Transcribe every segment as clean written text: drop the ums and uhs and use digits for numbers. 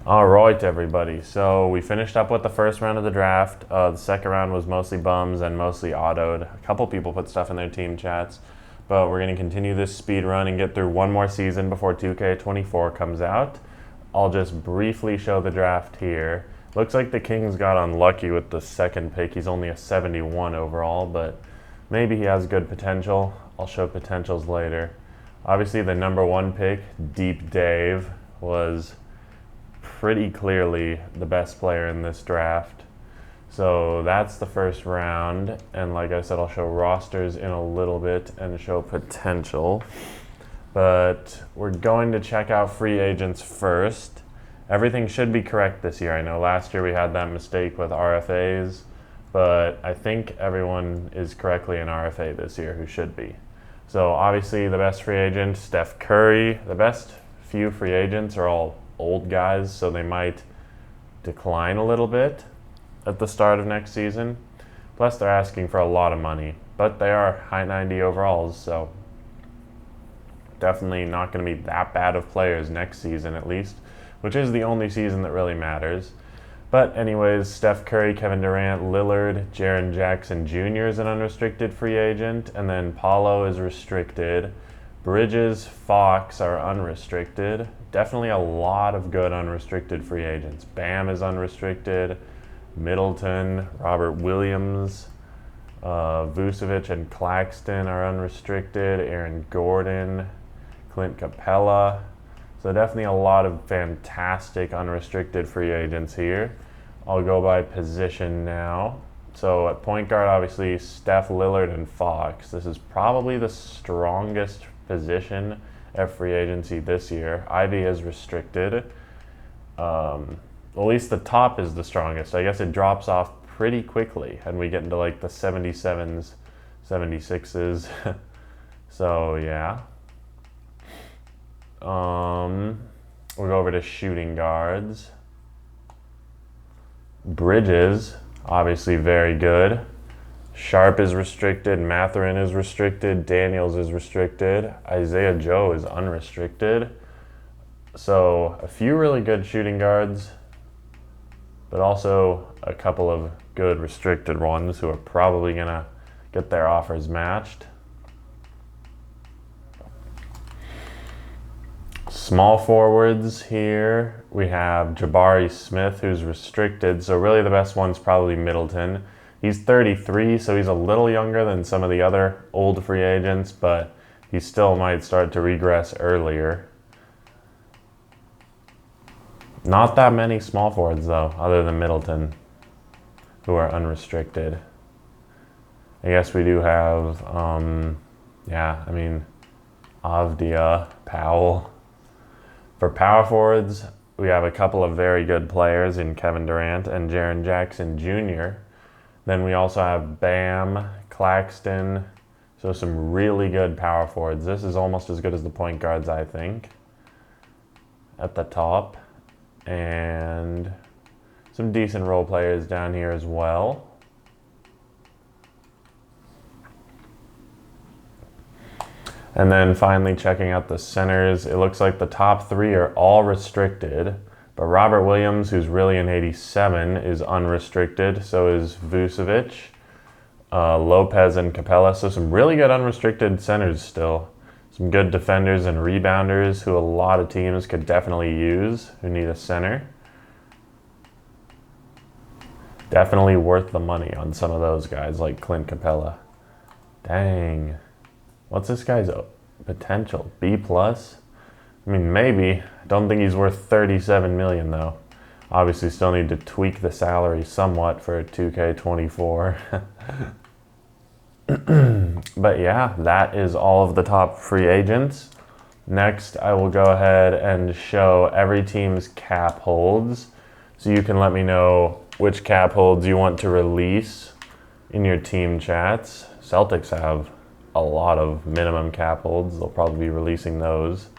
All right, everybody. So we finished up with the first round of the draft. The second round was mostly bums and mostly autoed. A couple people put stuff in their team chats, but we're going to continue this speed run and get through one more season before 2K24 comes out. I'll just briefly show the draft here. Looks like the Kings got unlucky with the second pick. He's only a 71 overall, but maybe he has good potential. I'll show potentials later. Obviously, the number one pick, Deep Dave, was pretty clearly the best player in this draft. So that's the first round. And like I said, I'll show rosters in a little bit and show potential. But we're going to check out free agents first. Everything should be correct this year. I know last year we had that mistake with RFAs, but I think everyone is correctly an RFA this year who should be. So obviously the best free agent, Steph Curry. The best few free agents are all old guys, so they might decline a little bit at the start of next season. Plus they're asking for a lot of money, but they are high 90 overalls, so definitely not going to be that bad of players next season at least, which is the only season that really matters. But anyways, Steph Curry, Kevin Durant, Lillard, Jaren Jackson Jr. is an unrestricted free agent, and then Paolo is restricted. Bridges, Fox are unrestricted. Definitely a lot of good unrestricted free agents. Bam is unrestricted. Middleton, Robert Williams, Vucevic and Claxton are unrestricted. Aaron Gordon, Clint Capella. So definitely a lot of fantastic unrestricted free agents here. I'll go by position now. So at point guard, obviously, Steph, Lillard, and Fox. This is probably the strongest position at free agency this year. Ivy is restricted. At least the top is the strongest. I guess it drops off pretty quickly, and we get into like the 77s, 76s. So yeah. We'll go over to shooting guards. Bridges, obviously very good. Sharp is restricted. Mathurin is restricted. Daniels is restricted. Isaiah Joe is unrestricted. So a few really good shooting guards, but also a couple of good restricted ones who are probably going to get their offers matched. Small forwards here, we have Jabari Smith, who's restricted. So really the best one's probably Middleton. He's 33, so he's a little younger than some of the other old free agents, but he still might start to regress earlier. Not that many small forwards, though, other than Middleton, who are unrestricted. I guess we do have, Avdia, Powell. For power forwards, we have a couple of very good players in Kevin Durant and Jaren Jackson Jr. Then we also have Bam, Claxton, so some really good power forwards. This is almost as good as the point guards, I think, at the top. And some decent role players down here as well. And then finally checking out the centers, it looks like the top three are all restricted, but Robert Williams, who's really an 87, is unrestricted. So is Vucevic, Lopez, and Capella. So some really good unrestricted centers still. Some good defenders and rebounders who a lot of teams could definitely use who need a center. Definitely worth the money on some of those guys like Clint Capella. Dang. What's this guy's potential? B+? I mean, maybe. I don't think he's worth 37 million though. Obviously still need to tweak the salary somewhat for 2K24. But yeah, that is all of the top free agents. Next, I will go ahead and show every team's cap holds. So you can let me know which cap holds you want to release in your team chats. Celtics have a lot of minimum cap holds. They'll probably be releasing those.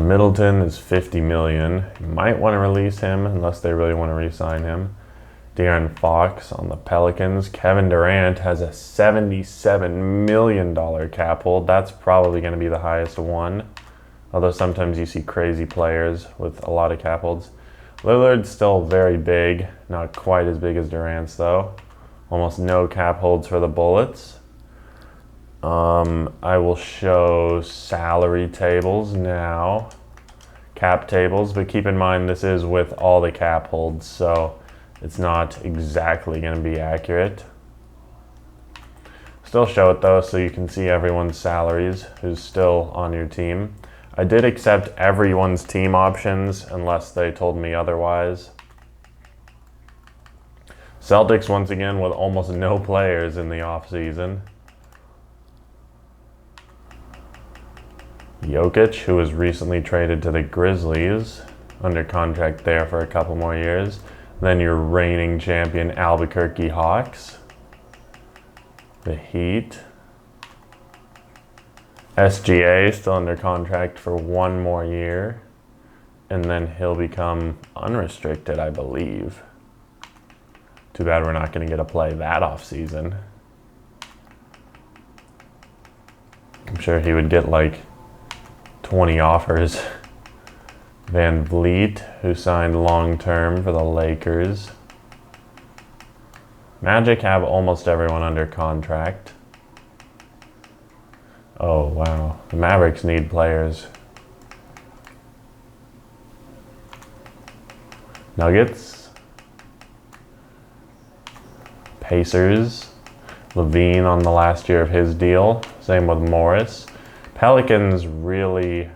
Middleton is 50 million. You might want to release him unless they really want to re-sign him. De'Aaron Fox on the Pelicans. Kevin Durant has a $77 million cap hold. That's probably going to be the highest one. Although sometimes you see crazy players with a lot of cap holds. Lillard's still very big. Not quite as big as Durant's though. Almost no cap holds for the Bullets. I will show salary tables now. Cap tables, but keep in mind this is with all the cap holds, so it's not exactly going to be accurate. Still show it though, so you can see everyone's salaries who's still on your team. I did accept everyone's team options unless they told me otherwise. Celtics once again with almost no players in the offseason. Jokic, who was recently traded to the Grizzlies, under contract there for a couple more years. Then your reigning champion Albuquerque Hawks. The Heat. SGA still under contract for one more year. And then he'll become unrestricted, I believe. Too bad we're not going to get to play that offseason. I'm sure he would get like 20 offers. Van Vliet, who signed long-term for the Lakers. Magic have almost everyone under contract. Oh, wow. The Mavericks need players. Nuggets. Pacers. Levine on the last year of his deal. Same with Morris. Pelicans really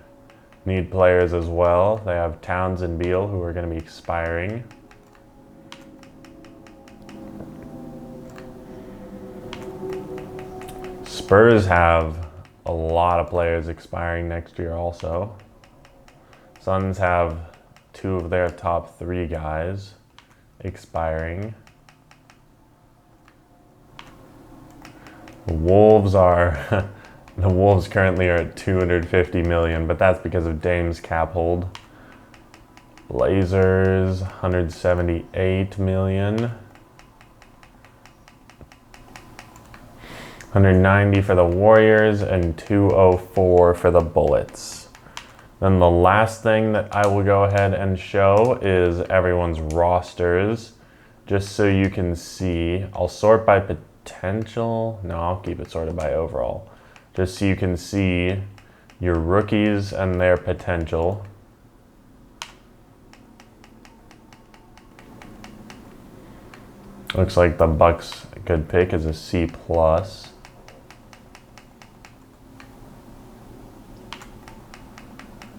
need players as well. They have Towns and Beal who are going to be expiring. Spurs have a lot of players expiring next year also. Suns have two of their top three guys expiring. The Wolves are... The Wolves currently are at $250 million, but that's because of Dame's cap hold. Blazers, $178 million. $190 for the Warriors and $204 for the Bullets. Then the last thing that I will go ahead and show is everyone's rosters, just so you can see. I'll sort by potential. No, I'll keep it sorted by overall. Just so you can see your rookies and their potential. Looks like the Bucks' good pick is a C+.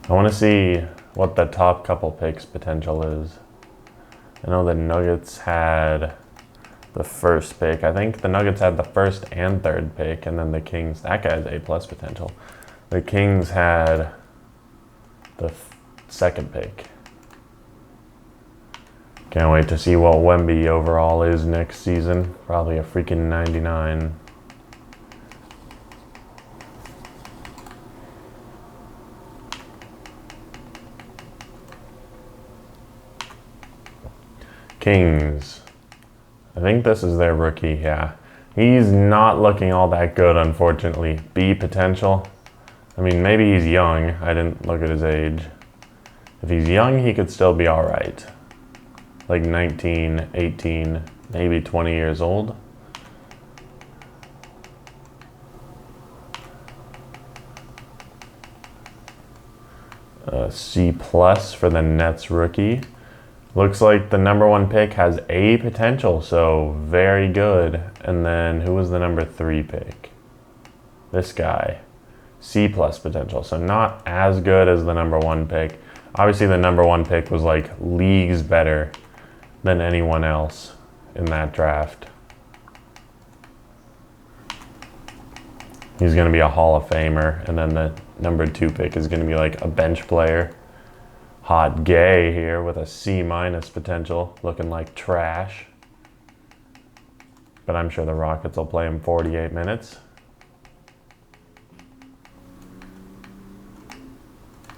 I want to see what the top couple picks potential is. I know the Nuggets had the first pick. I think the Nuggets had the first and third pick, and then the Kings, that guy has A+ potential. The Kings had the second pick. Can't wait to see what Wemby overall is next season. Probably a freaking 99. Kings. I think this is their rookie, yeah. He's not looking all that good, unfortunately. B potential. I mean, maybe he's young. I didn't look at his age. If he's young, he could still be all right. Like 19, 18, maybe 20 years old. C+ for the Nets rookie. Looks like the number 1 pick has A potential, so very good. And then who was the number 3 pick? This guy. C+ potential, so not as good as the number 1 pick. Obviously the number 1 pick was like leagues better than anyone else in that draft. He's going to be a Hall of Famer, and then the number 2 pick is going to be like a bench player. Hot Gay here with a C- potential, looking like trash. But I'm sure the Rockets will play him 48 minutes.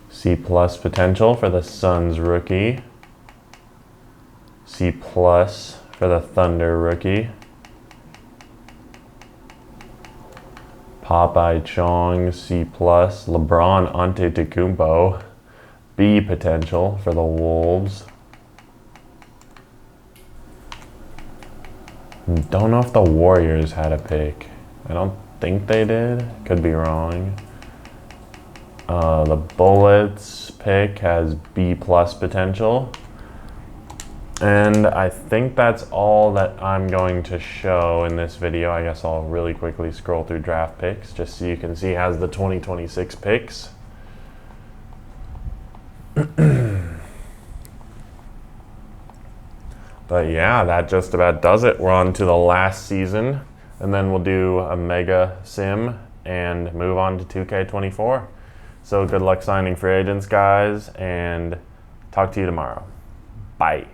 C+ potential for the Suns rookie. C+ for the Thunder rookie. Popeye Chong, C+. LeBron Antetokounmpo, B potential for the Wolves. Don't know if the Warriors had a pick. I don't think they did. Could be wrong. The Bullets pick has B+ potential. And I think that's all that I'm going to show in this video. I guess I'll really quickly scroll through draft picks just so you can see it has the 2026 picks. But yeah, that just about does it. We're on to the last season, and then we'll do a mega sim and move on to 2K24. So good luck signing free agents, guys, and talk to you tomorrow. Bye.